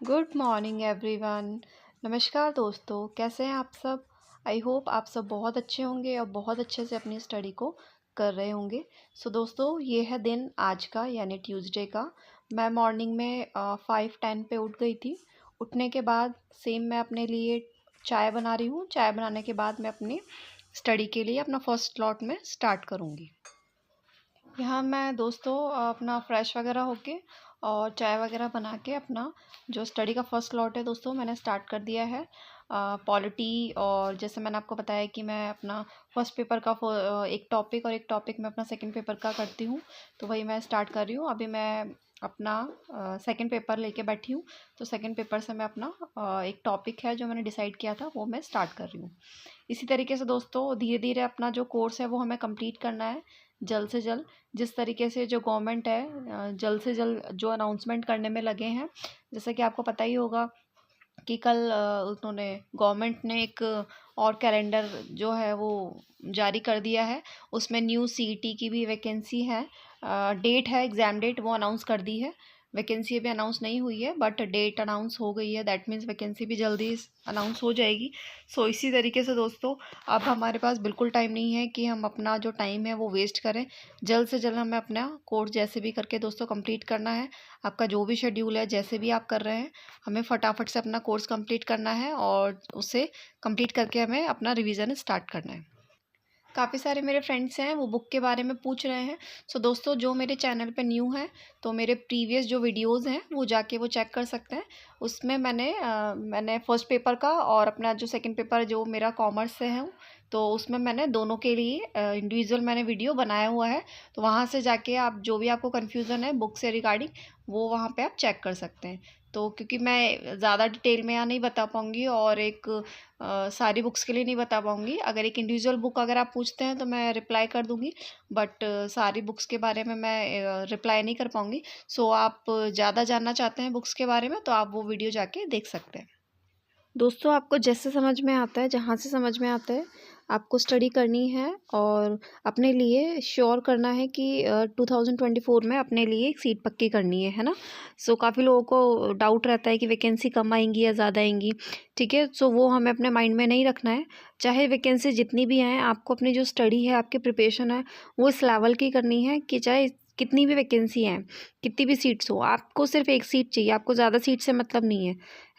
Good morning everyone. नमस्कार दोस्तों, कैसे हैं आप सब। आई होप आप सब बहुत अच्छे होंगे और बहुत अच्छे से अपनी स्टडी को कर रहे होंगे। सो दोस्तों, ये है दिन आज का यानी ट्यूसडे का। मैं मॉर्निंग में 5:10 पे उठ गई थी। उठने के बाद सेम मैं अपने लिए चाय बना रही हूँ। चाय बनाने के बाद मैं अपनी स्टडी के लिए अपना फर्स्ट स्लॉट में स्टार्ट करूँगी। यहाँ मैं दोस्तों अपना फ्रेश वगैरह होके और चाय वगैरह बना के अपना जो स्टडी का फर्स्ट स्लॉट है दोस्तों मैंने स्टार्ट कर दिया है। पॉलिटी और जैसे मैंने आपको बताया कि मैं अपना फर्स्ट पेपर का एक टॉपिक और एक टॉपिक मैं अपना सेकंड पेपर का करती हूँ, तो वही मैं स्टार्ट कर रही हूँ। अभी मैं अपना सेकंड पेपर लेके बैठी हूँ, तो सेकंड पेपर से मैं अपना एक टॉपिक है जो मैंने डिसाइड किया था वो मैं स्टार्ट कर रही हूँ। इसी तरीके से दोस्तों धीरे धीरे अपना जो कोर्स है वो हमें कंप्लीट करना है जल्द से जल्द। जिस तरीके से जो गवर्नमेंट है जल्द से जल्द जो अनाउंसमेंट करने में लगे हैं, जैसा कि आपको पता ही होगा कि कल उन्होंने गवर्नमेंट ने एक और कैलेंडर जो है वो जारी कर दिया है। उसमें न्यू सीईटी की भी वैकेंसी है, डेट है, एग्ज़ाम डेट वो अनाउंस कर दी है। वैकेंसी अभी अनाउंस नहीं हुई है बट डेट अनाउंस हो गई है। दैट मीन्स वैकेंसी भी जल्दी अनाउंस हो जाएगी। सो इसी तरीके से दोस्तों अब हमारे पास बिल्कुल टाइम नहीं है कि हम अपना जो टाइम है वो वेस्ट करें। जल्द से जल्द हमें अपना कोर्स जैसे भी करके दोस्तों कंप्लीट करना है। आपका जो भी शेड्यूल है जैसे भी आप कर रहे हैं, हमें फटाफट से अपना कोर्स कंप्लीट करना है और उसे कंप्लीट करके हमें अपना रिवीजन स्टार्ट करना है। काफ़ी सारे मेरे फ्रेंड्स हैं वो बुक के बारे में पूछ रहे हैं। सो दोस्तों जो मेरे चैनल पे न्यू हैं तो मेरे प्रीवियस जो वीडियोस हैं वो जाके वो चेक कर सकते हैं। उसमें मैंने फर्स्ट पेपर का और अपना जो सेकंड पेपर जो मेरा कॉमर्स से है तो उसमें मैंने दोनों के लिए इंडिविजुअल मैंने वीडियो बनाया हुआ है। तो वहाँ से जाके आप जो भी आपको कन्फ्यूज़न है बुक से रिगार्डिंग वो वहाँ पे आप चेक कर सकते हैं। तो क्योंकि मैं ज़्यादा डिटेल में यहाँ नहीं बता पाऊँगी और एक सारी बुक्स के लिए नहीं बता पाऊँगी। अगर एक इंडिविजुअल बुक अगर आप पूछते हैं तो मैं रिप्लाई कर दूँगी, बट सारी बुक्स के बारे में मैं रिप्लाई नहीं कर पाऊँगी। सो आप ज़्यादा जानना चाहते हैं बुक्स के बारे में तो आप वो वीडियो जाके देख सकते हैं। दोस्तों आपको जैसे समझ में आता है, जहाँ से समझ में आता है, आपको स्टडी करनी है और अपने लिए श्योर करना है कि 2024 में अपने लिए एक सीट पक्की करनी है ना। सो काफ़ी लोगों को डाउट रहता है कि वैकेंसी कम आएंगी या ज़्यादा आएंगी, ठीक है। सो वो हमें अपने माइंड में नहीं रखना है। चाहे वैकेंसी जितनी भी आए, आपको अपनी जो स्टडी है, आपकी प्रिपरेशन है, वो इस लेवल की करनी है कि चाहे कितनी भी वैकेंसी हैं, कितनी भी सीट्स हो, आपको सिर्फ एक सीट चाहिए। आपको ज़्यादा सीट से मतलब नहीं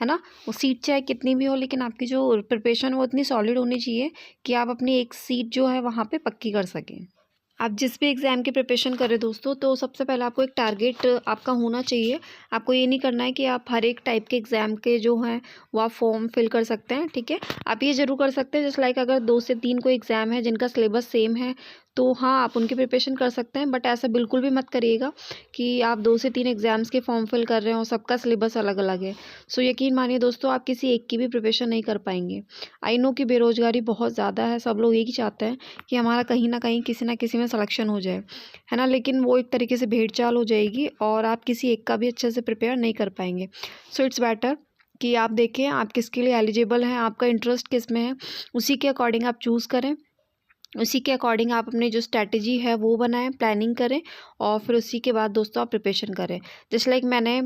है ना। वो सीट चाहे कितनी भी हो, लेकिन आपकी जो प्रिपरेशन वो इतनी सॉलिड होनी चाहिए कि आप अपनी एक सीट जो है वहाँ पे पक्की कर सकें। आप जिस भी एग्ज़ाम की प्रिपरेशन करें दोस्तों, तो सबसे पहले आपको एक टारगेट आपका होना चाहिए। आपको ये नहीं करना है कि आप हर एक टाइप के एग्ज़ाम के जो हैं वो आप फॉर्म फिल कर सकते हैं, ठीक है। आप ये ज़रूर कर सकते हैं जस्ट लाइक अगर 2 से 3 कोई एग्ज़ाम है जिनका सिलेबस सेम है तो हाँ, आप उनकी प्रिपरेशन कर सकते हैं। बट ऐसा बिल्कुल भी मत करिएगा कि आप 2 से 3 एग्ज़ाम्स के फॉर्म फिल कर रहे हो, सबका सिलेबस अलग-अलग है। सो यकीन मानिए दोस्तों, आप किसी एक की भी प्रिपरेशन नहीं कर पाएँगे। आई नो कि बेरोज़गारी बहुत ज़्यादा है, सब लोग यही चाहते हैं कि हमारा कहीं न कहीं किसी न किसी में सिलेक्शन हो जाए, है ना। लेकिन वो एक तरीके से भेड़-चाल हो जाएगी और आप किसी एक का भी अच्छे से प्रिपेयर नहीं कर पाएँगे। सो इट्स बेटर कि आप देखें आप किसके लिए एलिजिबल हैं, आपका इंटरेस्ट किस में है, उसी के अकॉर्डिंग आप चूज़ करें। उसी के अकॉर्डिंग आप अपनी जो स्ट्रैटेजी है वो बनाएं, प्लानिंग करें और फिर उसी के बाद दोस्तों आप प्रिपरेशन करें। जस्ट लाइक मैंने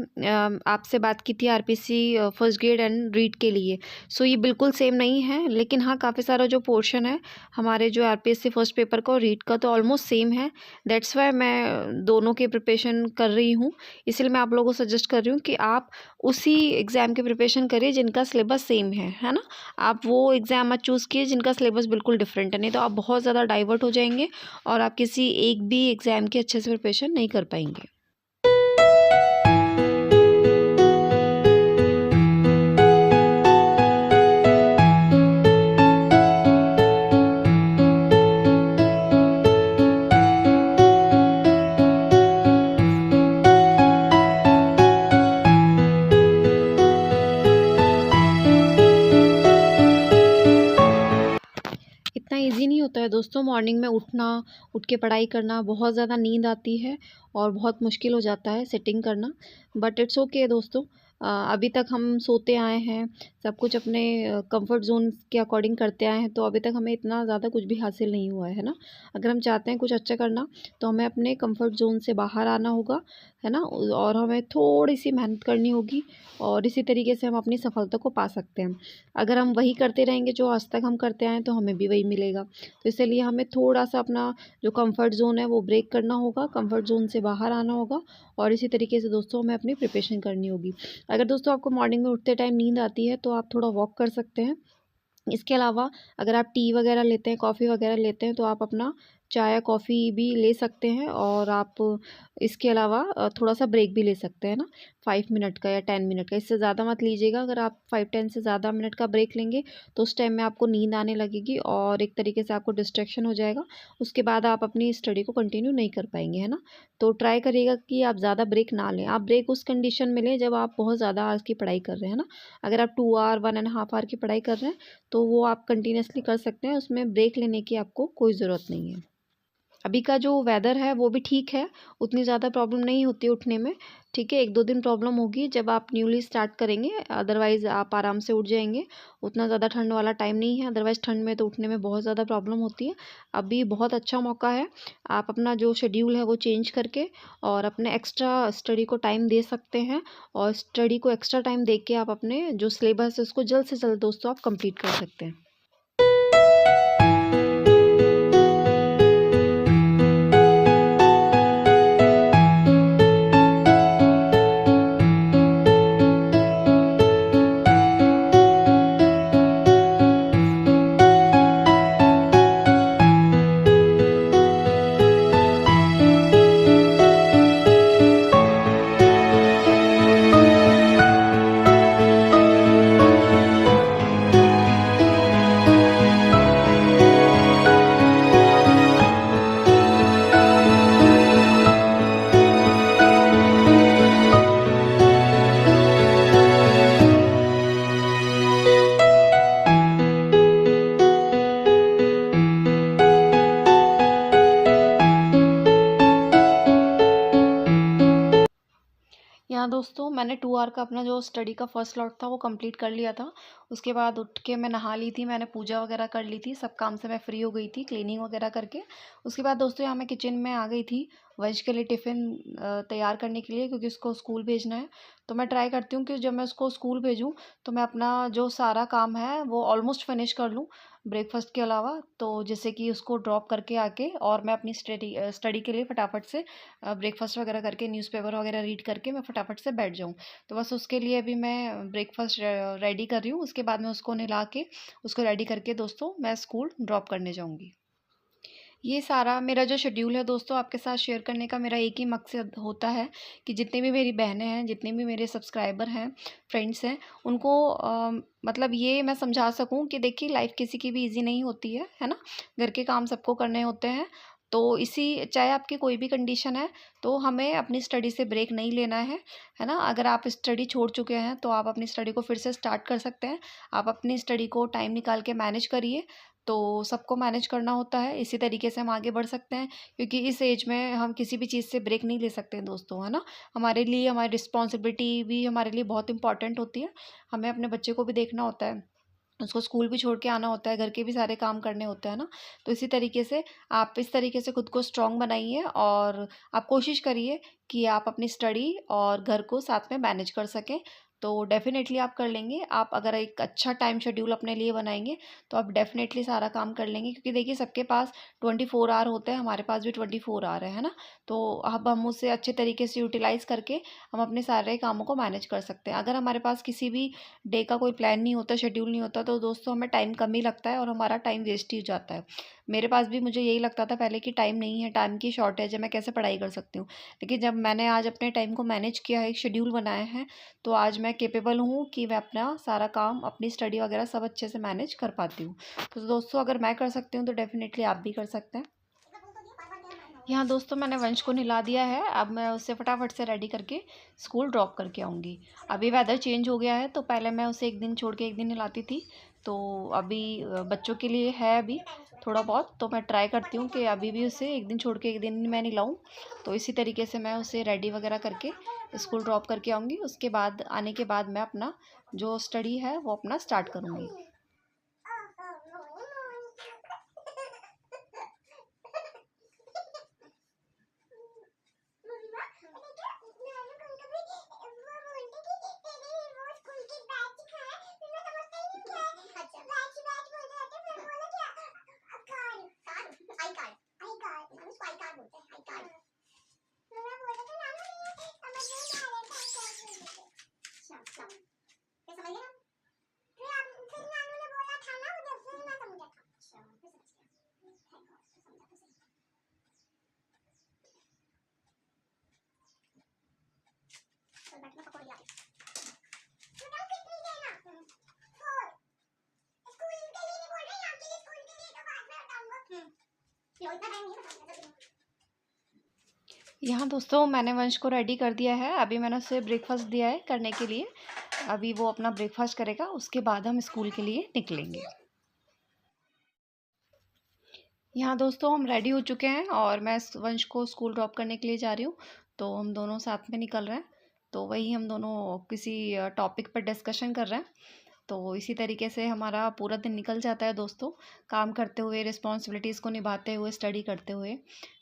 आपसे बात की थी RPC first grade and read के लिए। सो ये बिल्कुल सेम नहीं है, लेकिन हाँ काफ़ी सारा जो पोर्शन है हमारे जो आरपीएससी फर्स्ट पेपर का और रीड का तो ऑलमोस्ट सेम है। दैट्स वाई मैं दोनों की प्रिपरेशन कर रही हूँ। इसलिए मैं आप लोगों को सजेस्ट कर रही हूँ कि आप उसी एग्ज़ाम की प्रिपरेशन करिए जिनका सिलेबस सेम है ना। आप वो एग्ज़ाम मत चूज़ कीजिए जिनका सिलेबस बिल्कुल डिफरेंट है, नहीं तो आप बहुत ज़्यादा डाइवर्ट हो जाएंगे और आप किसी एक भी एग्ज़ाम की अच्छे से प्रिपरेशन नहीं कर पाएंगे। इतना इजी नहीं होता है दोस्तों मॉर्निंग में उठना, उठ के पढ़ाई करना। बहुत ज़्यादा नींद आती है और बहुत मुश्किल हो जाता है सिटिंग करना, बट इट्स ओके दोस्तों। अभी तक हम सोते आए हैं, सब कुछ अपने कंफर्ट ज़ोन के अकॉर्डिंग करते आए हैं, तो अभी तक हमें इतना ज़्यादा कुछ भी हासिल नहीं हुआ है ना। अगर हम चाहते हैं कुछ अच्छा करना, तो हमें अपने कंफर्ट ज़ोन से बाहर आना होगा, है ना, और हमें थोड़ी-सी मेहनत करनी होगी और इसी तरीके से हम अपनी सफलता को पा सकते हैं। अगर हम वही करते रहेंगे जो आज तक हम करते आए हैं, तो हमें भी वही मिलेगा। तो इसलिए हमें थोड़ा-सा अपना जो कंफर्ट ज़ोन है वो ब्रेक करना होगा, कंफर्ट ज़ोन से बाहर आना होगा और इसी तरीके से दोस्तों हमें अपनी प्रिपरेशन करनी होगी। अगर दोस्तों आपको मॉर्निंग में उठते टाइम नींद आती है, तो आप थोड़ा वॉक कर सकते हैं। इसके अलावा अगर आप टी वगैरह लेते हैं, कॉफ़ी वगैरह लेते हैं, तो आप अपना चाय या कॉफ़ी भी ले सकते हैं और आप इसके अलावा थोड़ा-सा ब्रेक भी ले सकते हैं ना, 5 मिनट का या 10 मिनट का, इससे ज़्यादा मत लीजिएगा। अगर आप 5-10 से ज़्यादा मिनट का ब्रेक लेंगे, तो उस टाइम में आपको नींद आने लगेगी और एक तरीके से आपको डिस्ट्रैक्शन हो जाएगा। उसके बाद आप अपनी स्टडी को कंटिन्यू नहीं कर पाएँगे, है ना? तो ट्राई करिएगा कि आप ज़्यादा ब्रेक ना लें। आप ब्रेक उस कंडीशन में लें जब आप बहुत ज़्यादा आवर्स की पढ़ाई कर रहे हैं ना। अगर आप 2 आवर, 1 एंड हाफ आवर की पढ़ाई कर रहे हैं, तो वो आप कंटिन्यूअसली कर सकते हैं, उसमें ब्रेक लेने की आपको कोई ज़रूरत नहीं है। अभी का जो वेदर है वो भी ठीक है, उतनी ज़्यादा प्रॉब्लम नहीं होती है उठने में, ठीक है। 1-2 दिन प्रॉब्लम होगी जब आप न्यूली स्टार्ट करेंगे, अदरवाइज़ आप आराम से उठ जाएँगे। उतना ज़्यादा ठंड वाला टाइम नहीं है, अदरवाइज़ ठंड में तो उठने में बहुत ज़्यादा प्रॉब्लम होती है। अभी बहुत अच्छा मौका है, आप अपना जो शेड्यूल है वो चेंज करके और अपने एक्स्ट्रा स्टडी को टाइम दे सकते हैं और स्टडी को एक्स्ट्रा टाइम दे के आप अपने जो सिलेबस है उसको जल्द से जल्द दोस्तों आप कंप्लीट कर सकते हैं। यहाँ दोस्तों मैंने 2 आवर का अपना जो स्टडी का फर्स्ट स्लॉट था वो कंप्लीट कर लिया था। उसके बाद उठ के मैं नहा ली थी, मैंने पूजा वगैरह कर ली थी, सब काम से मैं फ्री हो गई थी, क्लीनिंग वगैरह करके। उसके बाद दोस्तों यहाँ मैं किचन में आ गई थी, वंश के लिए टिफ़िन तैयार करने के लिए, क्योंकि उसको स्कूल भेजना है। तो मैं ट्राई करती हूँ कि जब मैं उसको स्कूल भेजूँ, तो मैं अपना जो सारा काम है वो ऑलमोस्ट फिनिश कर लूँ, ब्रेकफ़ास्ट के अलावा। तो जैसे कि उसको ड्रॉप करके आके और मैं अपनी स्टडी के लिए फटाफट से ब्रेकफ़ास्ट वगैरह करके न्यूज़पेपर वगैरह रीड करके मैं फटाफट से बैठ जाऊँ। तो बस उसके लिए अभी मैं ब्रेकफ़ास्ट रेडी कर रही हूँ, उसके बाद मैं उसको नहला के, उसको रेडी करके दोस्तों मैं स्कूल ड्रॉप करने जाऊँगी। ये सारा मेरा जो शेड्यूल है दोस्तों आपके साथ शेयर करने का मेरा एक ही मकसद होता है कि जितनी भी मेरी बहनें हैं, जितने भी मेरे सब्सक्राइबर हैं, फ्रेंड्स हैं, उनको मतलब ये मैं समझा सकूं कि देखिए लाइफ किसी की भी इजी नहीं होती है ना? घर के काम सबको करने होते हैं। तो इसी चाहे आपकी कोई भी कंडीशन है, तो हमें अपनी स्टडी से ब्रेक नहीं लेना है ना? अगर आप स्टडी छोड़ चुके हैं, तो आप अपनी स्टडी को फिर से स्टार्ट कर सकते हैं। आप अपनी स्टडी को टाइम निकाल के मैनेज करिए। तो सबको मैनेज करना होता है, इसी तरीके से हम आगे बढ़ सकते हैं, क्योंकि इस एज में हम किसी भी चीज़ से ब्रेक नहीं ले सकते हैं दोस्तों, है ना? हमारे लिए हमारी रिस्पॉन्सिबिलिटी भी हमारे लिए बहुत इंपॉर्टेंट होती है। हमें अपने बच्चे को भी देखना होता है, उसको स्कूल भी छोड़ के आना होता है, घर के भी सारे काम करने होते हैं ना? तो इसी तरीके से आप इस तरीके से खुद को स्ट्रॉन्ग बनाइए और आप कोशिश करिए कि आप अपनी स्टडी और घर को साथ में मैनेज कर सकें। तो डेफ़िनेटली आप कर लेंगे। आप अगर एक अच्छा टाइम शेड्यूल अपने लिए बनाएँगे, तो आप डेफ़िनेटली सारा काम कर लेंगे, क्योंकि देखिए सबके पास 24 आवर होते हैं, हमारे पास भी 24 आवर है ना? तो अब हम उसे अच्छे तरीके से यूटिलाइज़ करके हम अपने सारे कामों को मैनेज कर सकते हैं। अगर हमारे पास किसी भी डे का कोई प्लान नहीं होता, शेड्यूल नहीं होता, तो दोस्तों हमें टाइम कम ही लगता है और हमारा टाइम वेस्ट ही हो जाता है। मेरे पास भी मुझे यही लगता था पहले कि टाइम नहीं है, टाइम की शॉर्टेज है, मैं कैसे पढ़ाई कर सकती हूँ। लेकिन जब मैंने आज अपने टाइम को मैनेज किया है, एक शेड्यूल बनाया है, तो आज मैं कैपेबल हूँ कि मैं अपना सारा काम, अपनी स्टडी वगैरह सब अच्छे से मैनेज कर पाती हूँ। तो दोस्तों अगर मैं कर सकती हूँ, तो डेफ़िनेटली आप भी कर सकते हैं। यहाँ दोस्तों मैंने वंश को नहला दिया है, अब मैं उसे फटाफट से रेडी करके स्कूल ड्रॉप करके आऊँगी। अभी वेदर चेंज हो गया है, तो पहले मैं उसे 1 दिन छोड़ के 1 दिन नहलाती थी, तो अभी बच्चों के लिए है अभी थोड़ा बहुत, तो मैं ट्राई करती हूँ कि अभी भी उसे एक दिन छोड़ के एक दिन मैं नहीं लाऊं। तो इसी तरीके से मैं उसे रेडी वगैरह करके स्कूल ड्रॉप करके आऊँगी। उसके बाद आने के बाद मैं अपना जो स्टडी है वो अपना स्टार्ट करूँगी। यहाँ दोस्तों मैंने वंश को रेडी कर दिया है। अभी मैंने उसे ब्रेकफास्ट दिया है करने के लिए। अभी वो अपना ब्रेकफास्ट करेगा, उसके बाद हम स्कूल के लिए निकलेंगे। यहाँ दोस्तों हम रेडी हो चुके हैं और मैं वंश को स्कूल ड्रॉप करने के लिए जा रही हूँ। तो हम दोनों साथ में निकल रहे हैं। तो वही हम दोनों किसी टॉपिक पर डिस्कशन कर रहे हैं। तो इसी तरीके से हमारा पूरा दिन निकल जाता है दोस्तों, काम करते हुए, रिस्पॉन्सिबिलिटीज़ को निभाते हुए, स्टडी करते हुए।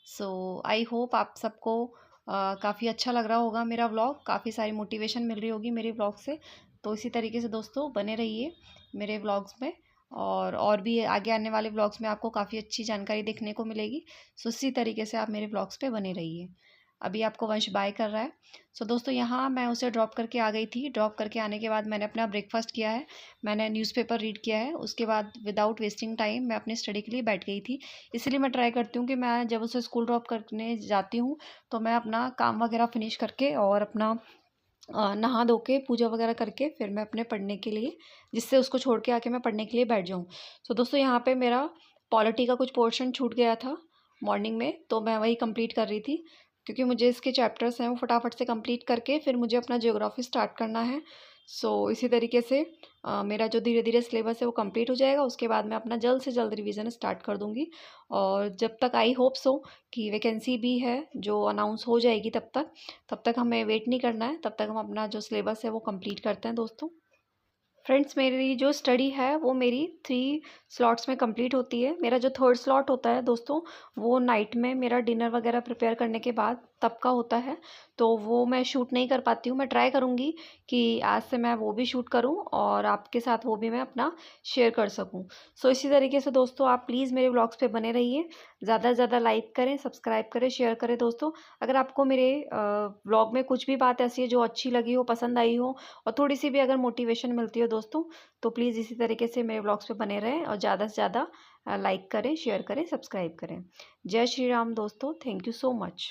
सो आई होप आप सबको काफ़ी अच्छा लग रहा होगा मेरा व्लॉग, काफ़ी सारी मोटिवेशन मिल रही होगी मेरे व्लॉग से। तो इसी तरीके से दोस्तों बने रहिए मेरे व्लॉग्स में, और भी आगे आने वाले व्लॉग्स में आपको काफ़ी अच्छी जानकारी देखने को मिलेगी। सो इसी तरीके से आप मेरे व्लॉग्स पे बने रहिए। अभी आपको वंश बाय कर रहा है। सो दोस्तों यहाँ मैं उसे ड्रॉप करके आ गई थी। ड्रॉप करके आने के बाद मैंने अपना ब्रेकफास्ट किया है, मैंने न्यूज़पेपर रीड किया है। उसके बाद विदाउट वेस्टिंग टाइम मैं अपनी स्टडी के लिए बैठ गई थी। इसलिए मैं ट्राई करती हूँ कि मैं जब उसे स्कूल ड्रॉप करने जाती हूँ तो मैं अपना काम वगैरह फिनिश करके और अपना नहा धो के पूजा वगैरह करके फिर मैं अपने पढ़ने के लिए, जिससे उसको छोड़ के आके मैं पढ़ने के लिए बैठ जाऊँ। सो दोस्तों यहाँ पे मेरा पॉलिटी का कुछ पोर्शन छूट गया था मॉर्निंग में, तो मैं वही कंप्लीट कर रही थी क्योंकि मुझे इसके चैप्टर्स हैं वो फटाफट से कंप्लीट करके फिर मुझे अपना ज्योग्राफी स्टार्ट करना है। सो इसी तरीके से मेरा जो धीरे धीरे सिलेबस है वो कंप्लीट हो जाएगा। उसके बाद मैं अपना जल्द से जल्द रिवीजन स्टार्ट कर दूँगी, और जब तक आई होप सो कि वैकेंसी भी है जो अनाउंस हो जाएगी तब तक हमें वेट नहीं करना है। तब तक हम अपना जो सिलेबस है वो कंप्लीट करते हैं दोस्तों। फ्रेंड्स मेरी जो स्टडी है वो मेरी 3 स्लॉट्स में कंप्लीट होती है। मेरा जो थर्ड स्लॉट होता है दोस्तों वो नाइट में मेरा डिनर वगैरह प्रिपेयर करने के बाद तब का होता है। तो वो मैं शूट नहीं कर पाती हूँ। मैं ट्राई करूँगी कि आज से मैं वो भी शूट करूँ और आपके साथ वो भी मैं अपना शेयर कर सकूँ। सो इसी तरीके से दोस्तों आप प्लीज़ मेरे व्लॉग्स पे बने रहिए। ज़्यादा से ज़्यादा लाइक करें, सब्सक्राइब करें, शेयर करें दोस्तों। अगर आपको मेरे व्लॉग में कुछ भी बात ऐसी है जो अच्छी लगी हो, पसंद आई हो, और थोड़ी सी भी अगर मोटिवेशन मिलती हो दोस्तों, तो प्लीज़ इसी तरीके से मेरे व्लॉग्स पे बने रहें और ज़्यादा से ज़्यादा लाइक करें, शेयर करें, सब्सक्राइब करें। जय श्री राम दोस्तों, थैंक यू सो मच।